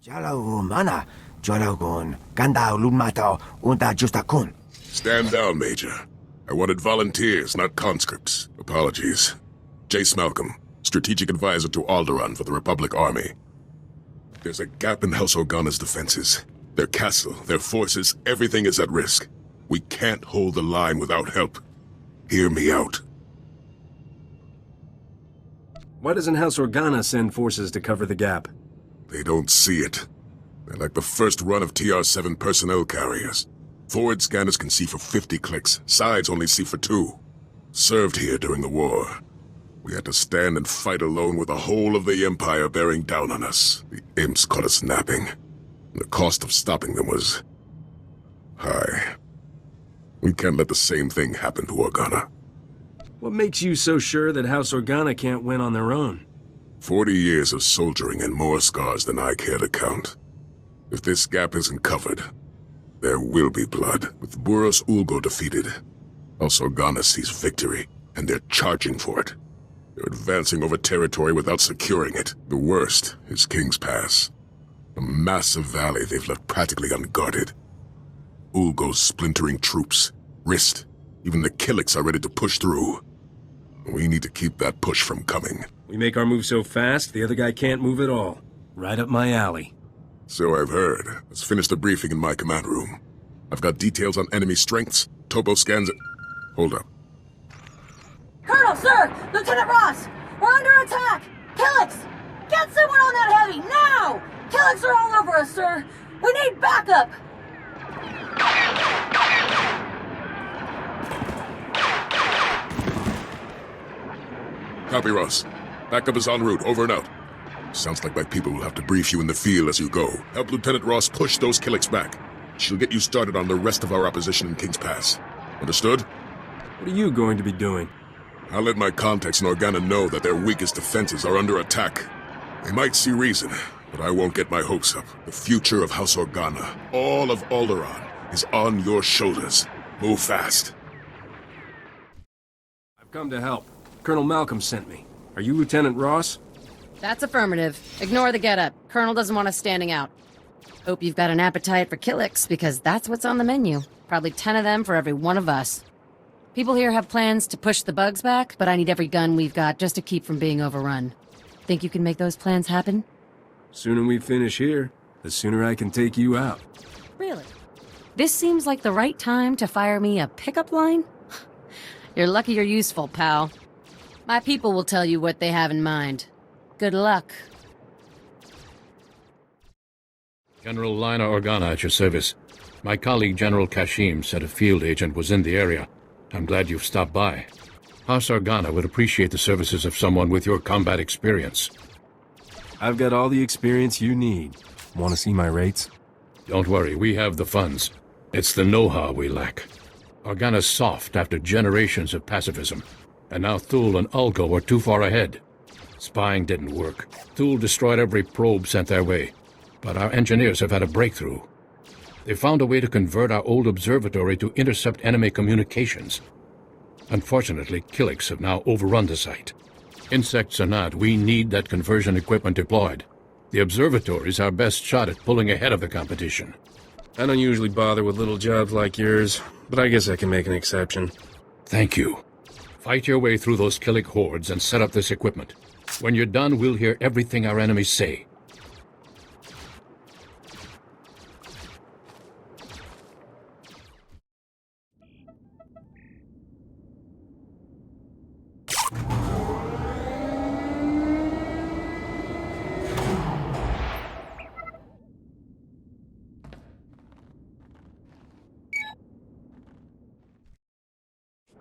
Mana, Jolagun, Ganda Lumato, Unta Justakun. Stand down, Major. I wanted volunteers, not conscripts. Apologies. Jace Malcolm, Strategic Advisor to Alderaan for the Republic Army. There's a gap in House Organa's defenses. Their castle, their forces, everything is at risk. We can't hold the line without help. Hear me out. Why doesn't House Organa send forces to cover the gap? They don't see it. They're like the first run of TR-7 personnel carriers. Forward scanners can see for 50 clicks. Sides only see for 2. Served here during the war. We had to stand and fight alone with the whole of the Empire bearing down on us. The imps caught us napping. The cost of stopping them was high. We can't let the same thing happen to Organa. What makes you so sure that House Organa can't win on their own? 40 years of soldiering and more scars than I care to count. If this gap isn't covered, there will be blood. With Buros Ulgo defeated, House Organa sees victory, and they're charging for it. They're advancing over territory without securing it. The worst is King's Pass. A massive valley they've left practically unguarded. Ulgo's splintering troops, Rist, even the Killiks are ready to push through. We need to keep that push from coming. We make our move so fast, the other guy can't move at all. Right up my alley. So I've heard. Let's finish the briefing in my command room. I've got details on enemy strengths, topo scans. Hold up. Colonel, sir! Lieutenant Ross! We're under attack! Killiks! Get someone on that heavy, now! Killiks are all over us, sir! We need backup! Copy, Ross. Backup is en route, over and out. Sounds like my people will have to brief you in the field as you go. Help Lieutenant Ross push those Killiks back. She'll get you started on the rest of our opposition in King's Pass. Understood? What are you going to be doing? I'll let my contacts in Organa know that their weakest defenses are under attack. They might see reason, but I won't get my hopes up. The future of House Organa, all of Alderaan, is on your shoulders. Move fast. I've come to help. Colonel Malcolm sent me. Are you Lieutenant Ross? That's affirmative. Ignore the getup. Colonel doesn't want us standing out. Hope you've got an appetite for Killiks, because that's what's on the menu. Probably 10 of them for every one of us. People here have plans to push the bugs back, but I need every gun we've got just to keep from being overrun. Think you can make those plans happen? Sooner we finish here, the sooner I can take you out. Really? This seems like the right time to fire me a pickup line? You're lucky you're useful, pal. My people will tell you what they have in mind. Good luck. General Lina Organa at your service. My colleague General Kashim said a field agent was in the area. I'm glad you've stopped by. House Organa would appreciate the services of someone with your combat experience. I've got all the experience you need. Want to see my rates? Don't worry, we have the funds. It's the know-how we lack. Organa's soft after generations of pacifism. And now Thule and Ulgo are too far ahead. Spying didn't work. Thule destroyed every probe sent their way. But our engineers have had a breakthrough. They found a way to convert our old observatory to intercept enemy communications. Unfortunately, Killiks have now overrun the site. Insects or not, we need that conversion equipment deployed. The observatory is our best shot at pulling ahead of the competition. I don't usually bother with little jobs like yours, but I guess I can make an exception. Thank you. Fight your way through those Killik hordes and set up this equipment. When you're done, we'll hear everything our enemies say.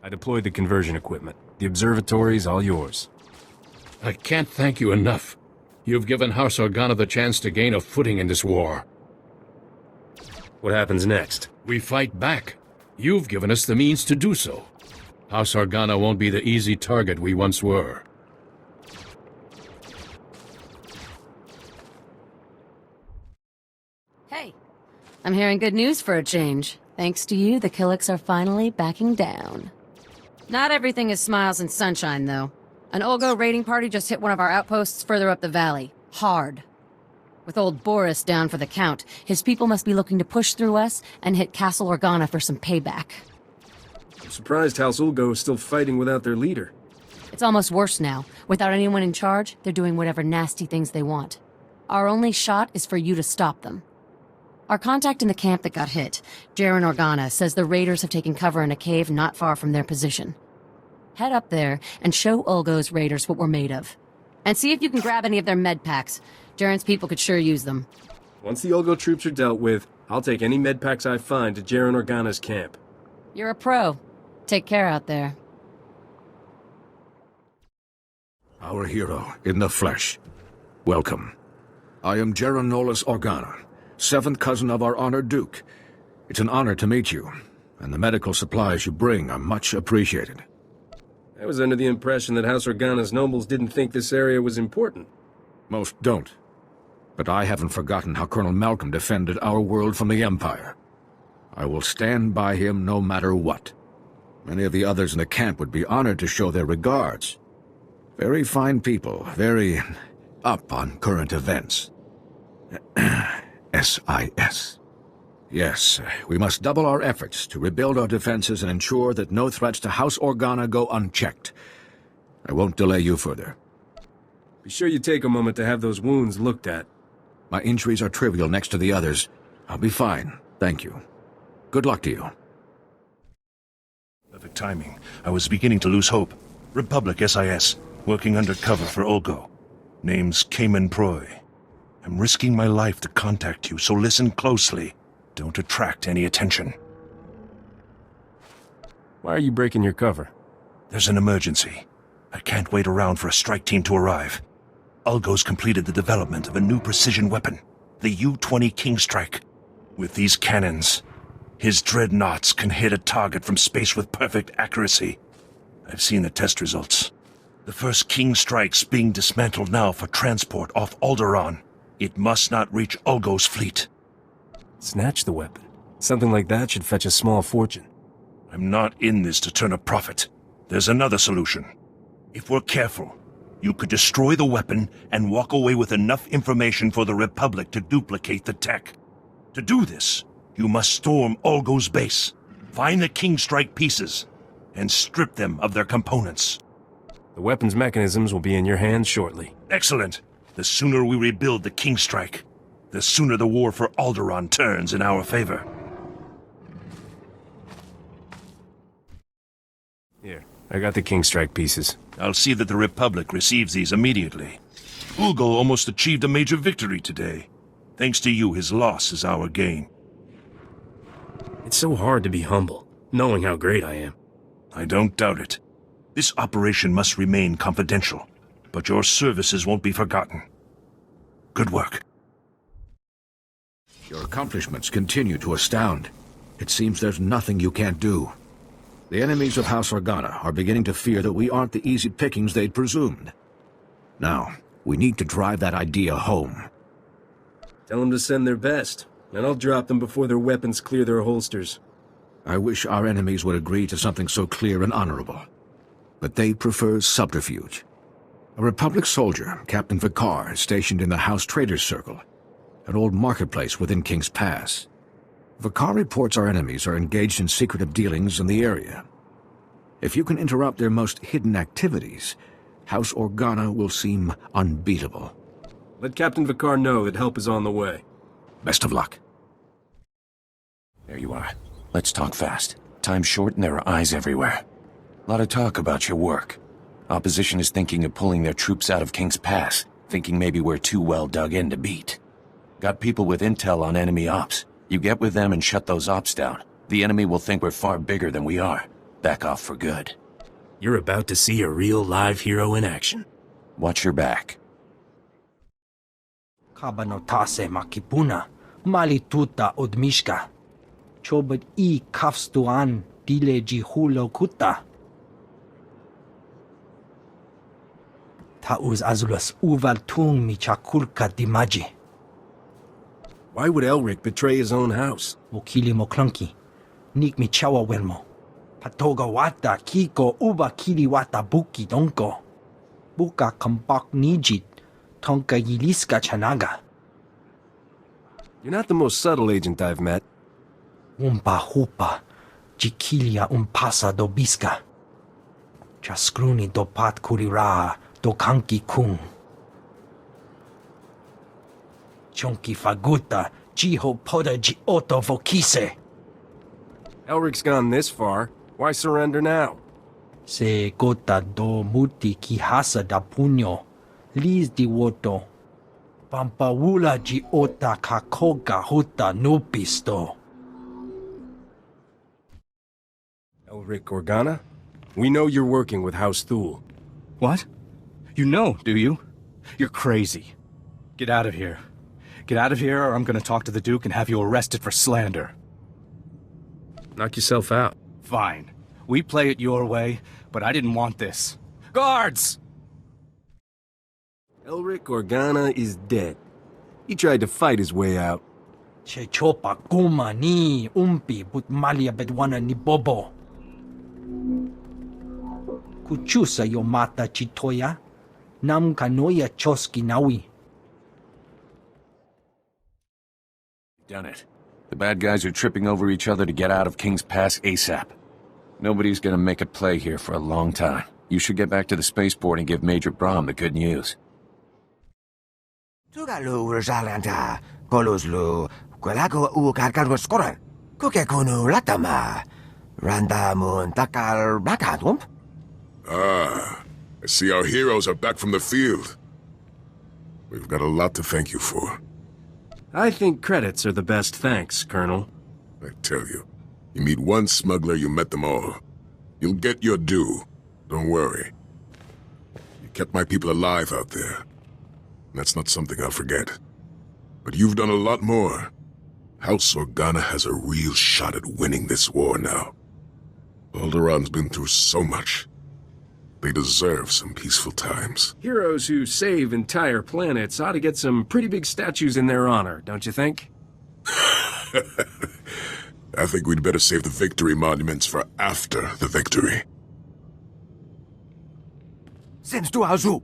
I deployed the conversion equipment. The observatory's all yours. I can't thank you enough. You've given House Organa the chance to gain a footing in this war. What happens next? We fight back. You've given us the means to do so. House Organa won't be the easy target we once were. Hey, I'm hearing good news for a change. Thanks to you, the Killiks are finally backing down. Not everything is smiles and sunshine, though. An Ulgo raiding party just hit one of our outposts further up the valley. Hard. With old Boris down for the count, his people must be looking to push through us and hit Castle Organa for some payback. I'm surprised House Ulgo is still fighting without their leader. It's almost worse now. Without anyone in charge, they're doing whatever nasty things they want. Our only shot is for you to stop them. Our contact in the camp that got hit, Jaren Organa, says the raiders have taken cover in a cave not far from their position. Head up there and show Ulgo's raiders what we're made of. And see if you can grab any of their med packs. Jaren's people could sure use them. Once the Ulgo troops are dealt with, I'll take any med packs I find to Jaren Organa's camp. You're a pro. Take care out there. Our hero, in the flesh. Welcome. I am Jaren Organa, 7th cousin of our honored Duke. It's an honor to meet you, and the medical supplies you bring are much appreciated. I was under the impression that House Organa's nobles didn't think this area was important. Most don't. But I haven't forgotten how Colonel Malcolm defended our world from the Empire. I will stand by him no matter what. Many of the others in the camp would be honored to show their regards. Very fine people, very up on current events. SIS. Yes, we must double our efforts to rebuild our defenses and ensure that no threats to House Organa go unchecked. I won't delay you further. Be sure you take a moment to have those wounds looked at. My injuries are trivial next to the others. I'll be fine, thank you. Good luck to you. Perfect timing. I was beginning to lose hope. Republic SIS, working undercover for Ulgo. Name's Cayman Proy. I'm risking my life to contact you, so listen closely. Don't attract any attention. Why are you breaking your cover? There's an emergency. I can't wait around for a strike team to arrive. Ulgo's completed the development of a new precision weapon, the U-20 Kingstrike. With these cannons, his dreadnoughts can hit a target from space with perfect accuracy. I've seen the test results. The first Kingstrike's being dismantled now for transport off Alderaan. It must not reach Ulgo's fleet. Snatch the weapon. Something like that should fetch a small fortune. I'm not in this to turn a profit. There's another solution. If we're careful, you could destroy the weapon and walk away with enough information for the Republic to duplicate the tech. To do this, you must storm Ulgo's base, find the Kingstrike pieces, and strip them of their components. The weapon's mechanisms will be in your hands shortly. Excellent. The sooner we rebuild the Kingstrike, the sooner the war for Alderaan turns in our favor. Here, I got the Kingstrike pieces. I'll see that the Republic receives these immediately. Ulgo almost achieved a major victory today. Thanks to you, his loss is our gain. It's so hard to be humble, knowing how great I am. I don't doubt it. This operation must remain confidential, but your services won't be forgotten. Good work. Your accomplishments continue to astound. It seems there's nothing you can't do. The enemies of House Organa are beginning to fear that we aren't the easy pickings they'd presumed. Now, we need to drive that idea home. Tell them to send their best, and I'll drop them before their weapons clear their holsters. I wish our enemies would agree to something so clear and honorable. But they prefer subterfuge. A Republic soldier, Captain Vicar, is stationed in the House Traders Circle, an old marketplace within King's Pass. Vicar reports our enemies are engaged in secretive dealings in the area. If you can interrupt their most hidden activities, House Organa will seem unbeatable. Let Captain Vicar know that help is on the way. Best of luck. There you are. Let's talk fast. Time's short and there are eyes everywhere. A lot of talk about your work. Opposition is thinking of pulling their troops out of King's Pass, thinking maybe we're too well dug in to beat. Got people with intel on enemy ops. You get with them and shut those ops down. The enemy will think we're far bigger than we are. Back off for good. You're about to see a real live hero in action. Watch your back. Kabanotase makipuna, malituta odmishka. Chobad I kafstuan dile jihulo kuta. Tauz azulas uvaltung michakulka dimaji. Why would Elric betray his own house? Mokili moklunki, nik michawa welmo. Patoga wata kiko uba kili wata buki donko. Buka kampak nijit, tonka yiliska chanaga. You're not the most subtle agent I've met. Umpa hupa, jikilia umpasa do biska. Chaskruni do pat kurira do kanki kung. Chonki faguta, jiho poda ji oto vokise. Elric's gone this far. Why surrender now? Se gota do muti ki hasa da puño. Liz di woto. Pampawula ji ota kakoga huta nupisto. Elric Organa? We know you're working with House Thule. What? You know, do you? You're crazy. Get out of here. Get out of here or I'm gonna talk to the Duke and have you arrested for slander. Knock yourself out. Fine. We play it your way, but I didn't want this. Guards! Elric Organa is dead. He tried to fight his way out. Che chopa guma ni umpi but malia bedwana ni bobo. Kuchusa yo mata chitoya. Nam kanoya choski nawi. Done it. The bad guys are tripping over each other to get out of King's Pass ASAP. Nobody's gonna make a play here for a long time. You should get back to the spaceport and give Major Brahm the good news. Tugalu Urjalanta, Goluzlu, Quelago Ukarkargo Skoran, Kukekunu Latama, Randa Mun Takal Bakatum? Ah, I see our heroes are back from the field. We've got a lot to thank you for. I think credits are the best thanks, Colonel. I tell you, you meet one smuggler, you met them all. You'll get your due. Don't worry. You kept my people alive out there. That's not something I'll forget. But you've done a lot more. House Organa has a real shot at winning this war now. Alderaan's been through so much. They deserve some peaceful times. Heroes who save entire planets ought to get some pretty big statues in their honor, don't you think? I think we'd better save the victory monuments for after the victory. Seems to Azu.